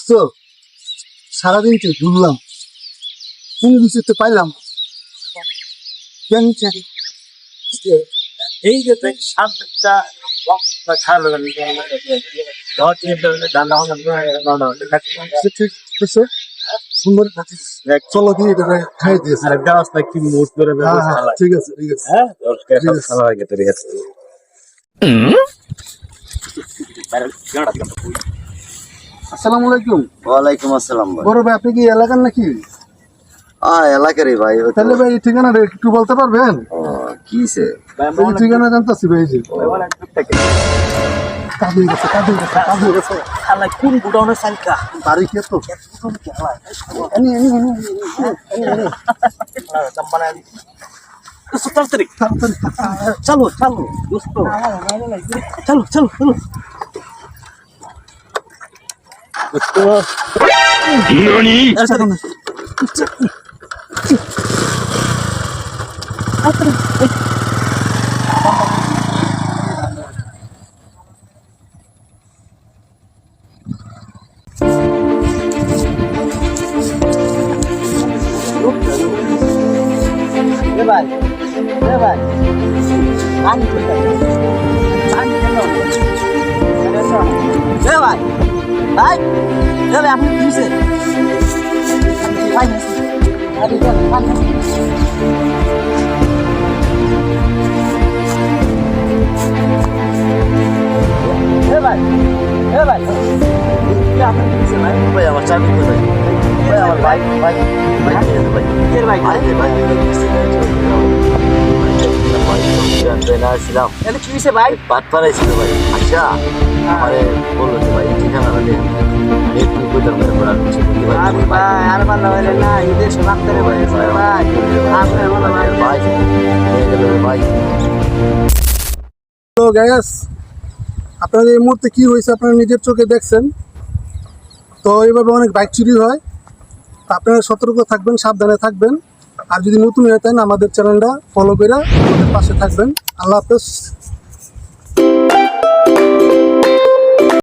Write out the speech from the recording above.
দোস্ত সারাদিন তো ঘুরলাম, কোনো কিছু তো পাইলাম কেন চাই এই যে সাতটা ছাড়লো সুন্দর চলো দিয়ে খাই দিয়েছে। ব্যবস্থা কি মুড করে ঠিক আছে ঠিক আছে। হ্যাঁ খাওয়া আগে তৈরি আছে আসসালামু আলাইকুম। ওয়ালাইকুম আসসালাম ভাই। বড় ভাই আপনি কি এলাকার নাকি? এলাকারই ভাই। তাহলে ভাই এই ঠিকানাটা একটু বলতে পারবেন? কিসে? এই ঠিকানা জানতেছি ভাই। যে কাজ হয়ে গেছে কাজ হয়ে গেছে কাজ হয়ে গেছে। শালা কোন গুডাউনের সাইকা বাড়ি কে তো এনি এনি এনি এনি তাড়াতাড়ি তাড়াতাড়ি চলো চলো দোস্ত চলো চলো চলো ভাই ভাই পানি পানি ভাই ভাই ভাই আপনি কিসে ভাই ভাই ভাই ভাই আমার চাকরি ভাই। ভাই আমার ভাই ভাই ভাই ভাই ভাই ভাই ছিলাম কি হয়েছে ভাই বাদ পাড়াইছিল ভাই। আচ্ছা আমারে বললো যে ভাই ঠিকানা দেন একটু কইতাম ভাই পড়া কিছু ভাই ভাই আর ভালো হইলে না ঈদের সমাপ্ত রে ভাই ভাই আপনার ভালো ভাই ভাই হয়ে গেল ভাই। তো গ্যাস আপনার এই মুহূর্তে কি হয়েছে আপনারা নিজের চোখে দেখছেন। তো এইভাবে অনেক বাইক চুরি হয়, তো আপনারা সতর্ক থাকবেন, সাবধানে থাকবেন। আর যদি নতুন হয়ে থাকেন আমাদের চ্যানেলটা ফলো করে আমাদের পাশে থাকবেন। আল্লাহ হাফেজ।